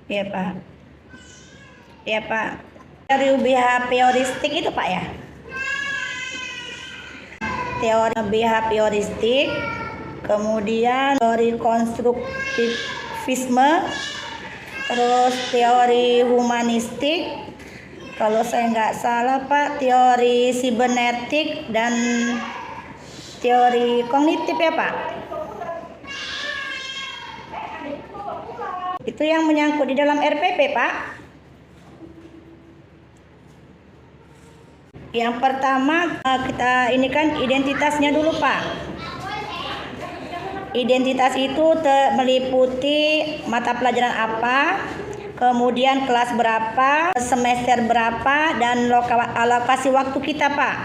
Iya Pak. Iya Pak. Teori behavioristik itu Pak ya. Teori behavioristik, kemudian teori konstruktivisme, terus teori humanistik, kalau saya nggak salah Pak, teori sibernetik dan teori kognitif ya Pak. Itu yang menyangkut di dalam RPP Pak. Yang pertama kita ini kan identitasnya dulu Pak. Identitas itu meliputi mata pelajaran apa, kemudian kelas berapa, semester berapa, dan alokasi waktu kita Pak.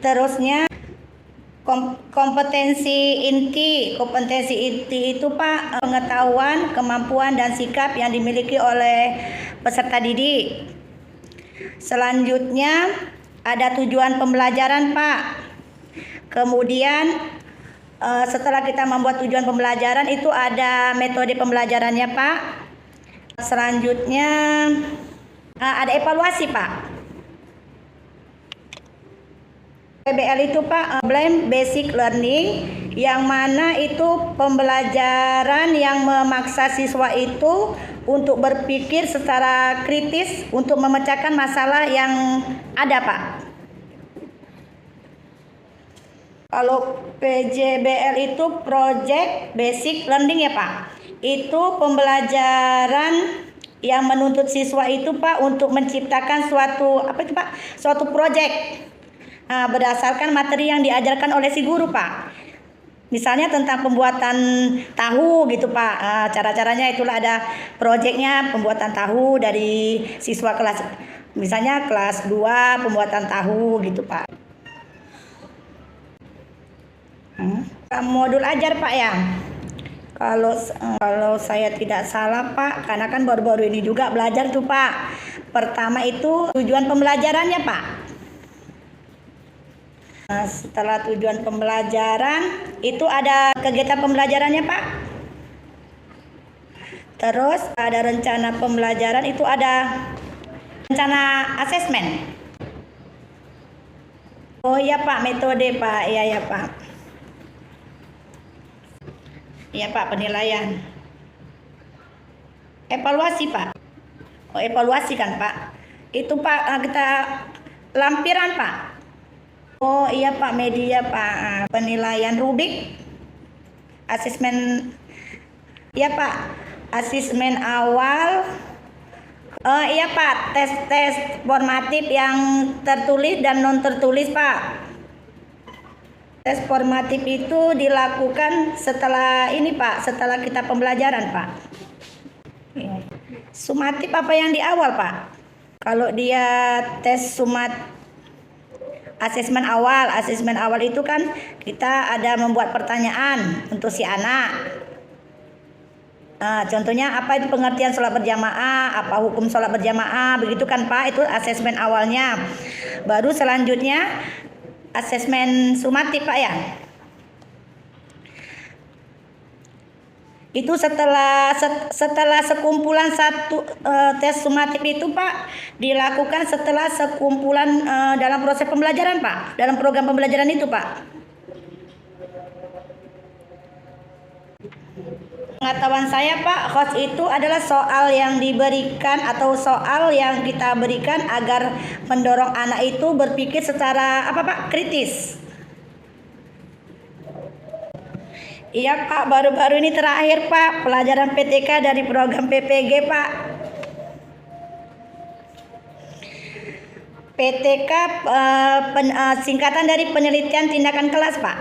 Terusnya kompetensi inti itu Pak, pengetahuan, kemampuan, dan sikap yang dimiliki oleh peserta didik. Selanjutnya ada tujuan pembelajaran Pak. Kemudian setelah kita membuat tujuan pembelajaran itu ada metode pembelajarannya Pak. Selanjutnya ada evaluasi Pak. PBL itu Pak, Blame Basic Learning, yang mana itu pembelajaran yang memaksa siswa itu untuk berpikir secara kritis untuk memecahkan masalah yang ada Pak. Kalau PJBL itu Project Basic Learning ya Pak. Itu pembelajaran yang menuntut siswa itu Pak untuk menciptakan suatu project. Berdasarkan materi yang diajarkan oleh si guru Pak. Misalnya tentang pembuatan tahu gitu Pak. Cara-caranya itulah ada proyeknya pembuatan tahu dari siswa kelas, misalnya kelas 2 pembuatan tahu gitu Pak. Modul ajar Pak ya. Kalau saya tidak salah Pak, karena kan baru-baru ini juga belajar tuh Pak. Pertama itu tujuan pembelajarannya Pak. Setelah tujuan pembelajaran itu ada kegiatan pembelajarannya Pak. Terus ada rencana pembelajaran, itu ada rencana asesmen. Oh iya Pak, metode Pak. Iya Pak. Iya Pak, penilaian. Evaluasi Pak. Oh evaluasi kan Pak. Itu Pak kita lampiran Pak. Oh iya Pak, media Pak, penilaian rubik, asesmen, iya Pak, asesmen awal, iya Pak, tes formatif yang tertulis dan non tertulis Pak. Tes formatif itu dilakukan setelah ini Pak, setelah kita pembelajaran Pak. Sumatif apa yang di awal Pak? Kalau dia tes asesmen awal itu kan kita ada membuat pertanyaan untuk si anak. Contohnya apa itu pengertian sholat berjamaah, apa hukum sholat berjamaah, begitu kan Pak, itu asesmen awalnya. Baru selanjutnya asesmen sumatif Pak ya. Itu setelah sekumpulan tes sumatif itu Pak dilakukan setelah sekumpulan dalam proses pembelajaran Pak, dalam program pembelajaran itu Pak. Pengetahuan saya Pak, host itu adalah soal yang diberikan atau soal yang kita berikan agar mendorong anak itu berpikir secara kritis. Iya Pak, baru-baru ini terakhir Pak, pelajaran PTK dari program PPG Pak. PTK singkatan dari penelitian tindakan kelas Pak.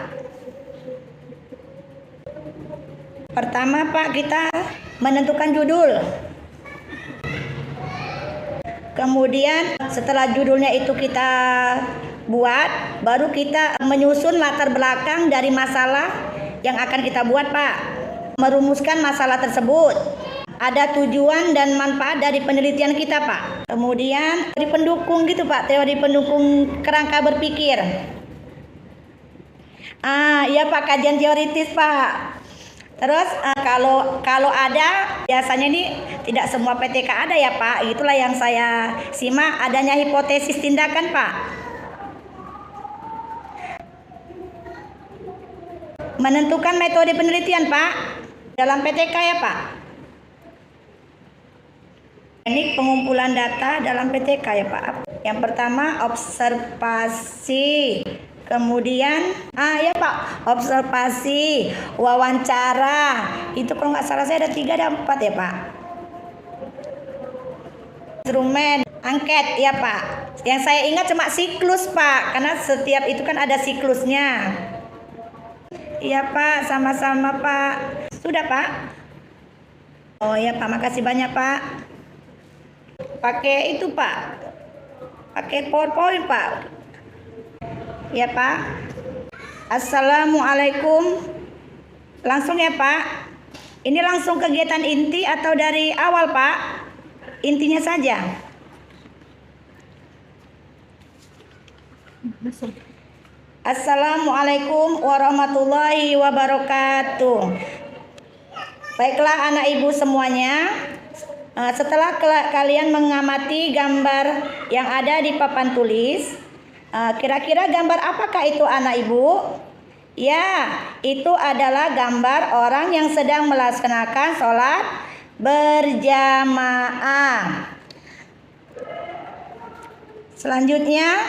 Pertama Pak, kita menentukan judul. Kemudian setelah judulnya itu kita buat, baru kita menyusun latar belakang dari masalah yang akan kita buat Pak. Merumuskan masalah tersebut. Ada tujuan dan manfaat dari penelitian kita Pak. Kemudian teori pendukung gitu Pak, teori pendukung kerangka berpikir. Iya Pak, kajian teoritis Pak. Terus kalau ada, biasanya ini tidak semua PTK ada ya Pak. Itulah yang saya simak, adanya hipotesis tindakan Pak. Menentukan metode penelitian Pak dalam PTK ya Pak. Teknik pengumpulan data dalam PTK ya Pak. Yang pertama observasi. Kemudian, ya Pak, observasi, wawancara. Itu kalau nggak salah saya ada 3 dan 4 ya Pak. Instrumen, angket ya Pak. Yang saya ingat cuma siklus Pak, karena setiap itu kan ada siklusnya. Iya Pak, sama-sama Pak. Sudah Pak? Oh ya Pak, makasih banyak Pak. Pakai itu Pak. Pakai PowerPoint Pak. Ya Pak. Assalamualaikum. Langsung ya Pak. Ini langsung kegiatan inti atau dari awal Pak? Intinya saja. Assalamualaikum warahmatullahi wabarakatuh. Baiklah anak ibu semuanya. Setelah kalian mengamati gambar yang ada di papan tulis, kira-kira gambar apakah itu anak ibu? Ya, itu adalah gambar orang yang sedang melaksanakan sholat berjamaah. Selanjutnya,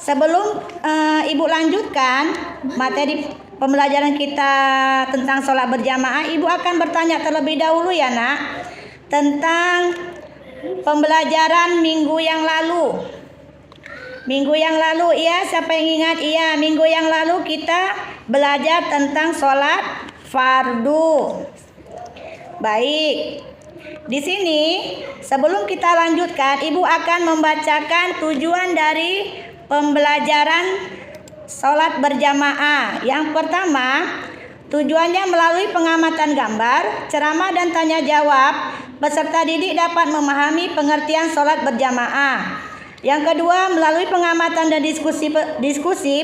sebelum ibu lanjutkan materi pembelajaran kita tentang sholat berjamaah, ibu akan bertanya terlebih dahulu ya nak, tentang pembelajaran minggu yang lalu. Minggu yang lalu ya, siapa yang ingat? Iya, minggu yang lalu kita belajar tentang sholat fardu. Baik. Di sini sebelum kita lanjutkan, ibu akan membacakan tujuan dari pembelajaran sholat berjamaah. Yang pertama, tujuannya melalui pengamatan gambar, ceramah dan tanya jawab, peserta didik dapat memahami pengertian sholat berjamaah. Yang kedua, melalui pengamatan dan diskusi,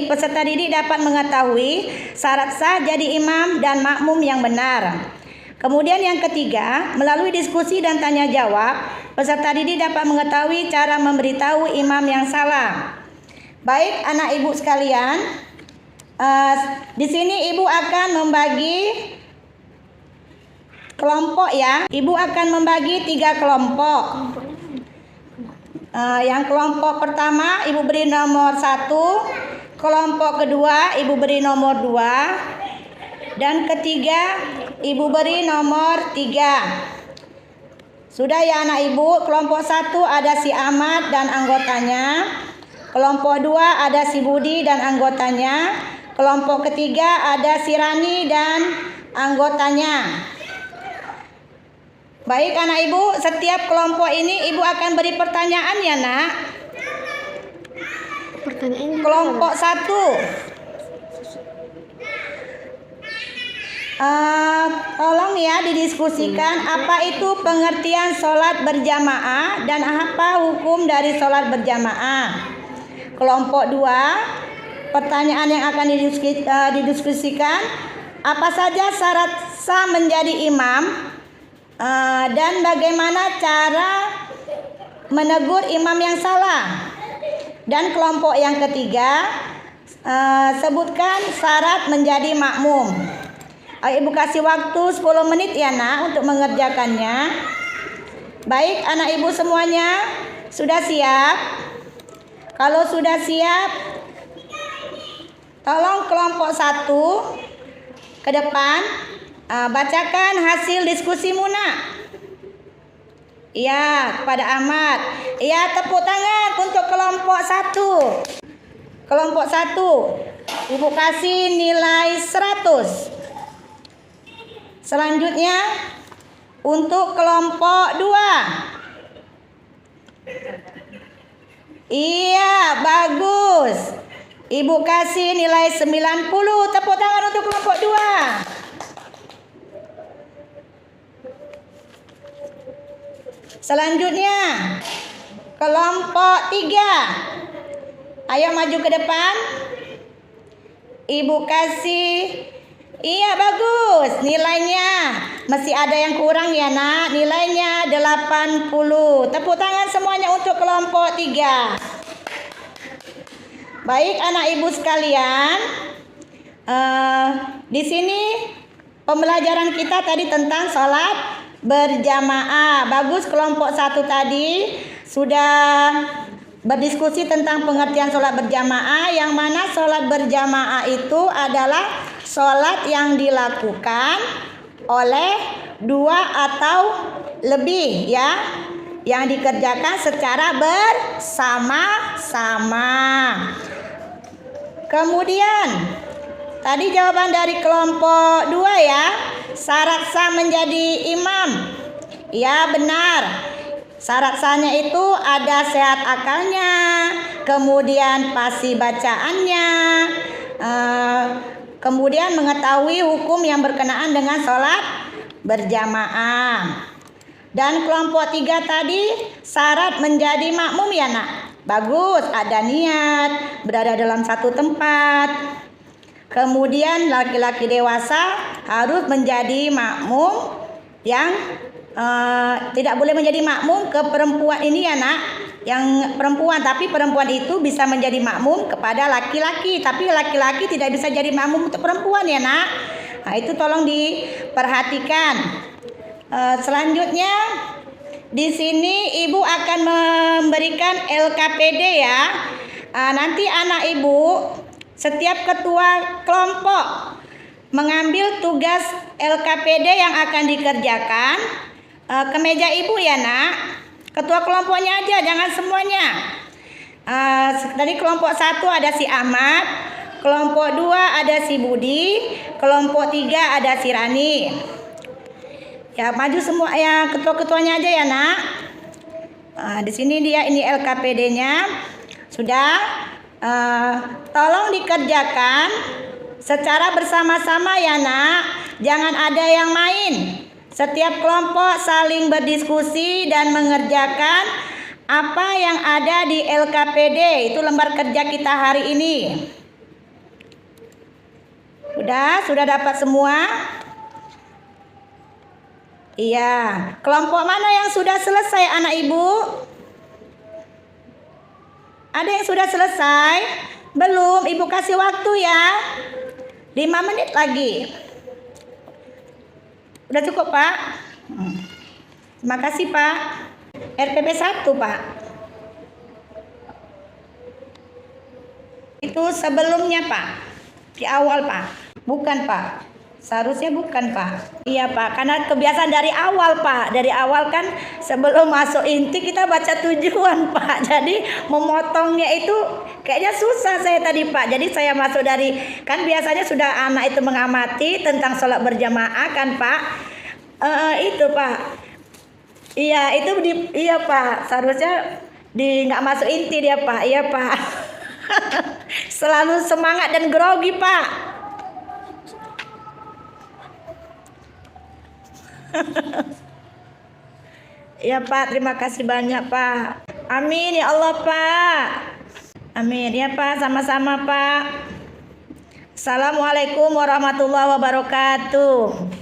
peserta didik dapat mengetahui syarat sah jadi imam dan makmum yang benar. Kemudian yang ketiga, melalui diskusi dan tanya jawab, peserta didik dapat mengetahui cara memberitahu imam yang salah. Baik anak ibu sekalian, di sini ibu akan membagi kelompok ya. Ibu akan membagi 3 kelompok. Yang kelompok pertama ibu beri nomor 1, kelompok kedua ibu beri nomor 2, dan ketiga ibu beri nomor 3. Sudah ya anak ibu, kelompok 1 ada si Ahmad dan anggotanya, kelompok 2 ada si Budi dan anggotanya, kelompok ketiga ada si Rani dan anggotanya. Baik anak ibu, setiap kelompok ini ibu akan beri pertanyaan ya nak. Pertanyaan kelompok 1, tolong ya didiskusikan apa itu pengertian sholat berjamaah dan apa hukum dari sholat berjamaah. Kelompok 2, pertanyaan yang akan didiskusikan, apa saja syarat sah menjadi imam, dan bagaimana cara menegur imam yang salah. Dan kelompok yang ketiga, sebutkan syarat menjadi makmum. Ibu kasih waktu 10 menit ya nak untuk mengerjakannya. Baik anak ibu semuanya, sudah siap? Kalau sudah siap, tolong kelompok 1 ke depan, bacakan hasil diskusimu nak. Iya, kepada Ahmad. Iya, tepuk tangan untuk kelompok 1. Kelompok 1, ibu kasih nilai 100. Selanjutnya untuk kelompok 2. Iya, bagus. Ibu kasih nilai 90. Tepuk tangan untuk kelompok 2. Selanjutnya kelompok 3. Ayo maju ke depan. Ibu kasih Iya, bagus. Nilainya masih ada yang kurang ya, Nak. Nilainya 80. Tepuk tangan semuanya untuk kelompok 3. Baik, anak ibu sekalian. Di sini pembelajaran kita tadi tentang sholat berjamaah. Bagus, kelompok 1 tadi sudah berdiskusi tentang pengertian sholat berjamaah, yang mana sholat berjamaah itu adalah sholat yang dilakukan oleh 2 atau lebih ya, yang dikerjakan secara bersama-sama. Kemudian tadi jawaban dari kelompok 2 ya, syarat sah menjadi imam. Ya, benar. Syarat sahnya itu ada sehat akalnya, kemudian fasih bacaannya, kemudian mengetahui hukum yang berkenaan dengan sholat berjamaah. Dan kelompok 3 tadi syarat menjadi makmum ya, Nak. Bagus, ada niat, berada dalam satu tempat. Kemudian laki-laki dewasa harus menjadi makmum, yang tidak boleh menjadi makmum ke perempuan ini ya, Nak. Yang perempuan, tapi perempuan itu bisa menjadi makmum kepada laki-laki, tapi laki-laki tidak bisa jadi makmum untuk perempuan ya, Nak. Nah, itu tolong diperhatikan. Selanjutnya di sini ibu akan memberikan LKPD ya. Nanti anak ibu, setiap ketua kelompok mengambil tugas LKPD yang akan dikerjakan ke meja ibu ya, Nak. Ketua kelompoknya aja, jangan semuanya. Dari kelompok 1 ada si Ahmad, kelompok 2 ada si Budi, kelompok 3 ada si Rani. Ya, maju semua ya, ketua-ketuanya aja ya, Nak. Di sini dia, ini LKPD-nya. Sudah, tolong dikerjakan secara bersama-sama ya, Nak. Jangan ada yang main. Setiap kelompok saling berdiskusi dan mengerjakan apa yang ada di LKPD. Itu lembar kerja kita hari ini. Sudah dapat semua? Iya. Kelompok mana yang sudah selesai, anak ibu? Ada yang sudah selesai? Belum, ibu kasih waktu ya. 5 menit lagi. Udah cukup, Pak? Terima kasih, Pak. RPP 1, Pak. Itu sebelumnya, Pak. Di awal, Pak. Bukan, Pak. Seharusnya bukan, Pak. Iya, Pak. Karena kebiasaan dari awal, Pak. Dari awal kan sebelum masuk inti kita baca tujuan, Pak. Jadi memotongnya itu kayaknya susah saya tadi, Pak. Jadi saya masuk dari, kan biasanya sudah anak itu mengamati tentang sholat berjamaah kan, Pak. Itu, Pak. Iya, itu iya, Pak. Seharusnya nggak masuk inti dia, Pak. Iya, Pak. Selalu semangat dan grogi, Pak. Ya, Pak, terima kasih banyak, Pak. Amin ya Allah, Pak. Amin ya, Pak, sama-sama, Pak. Assalamualaikum warahmatullahi wabarakatuh.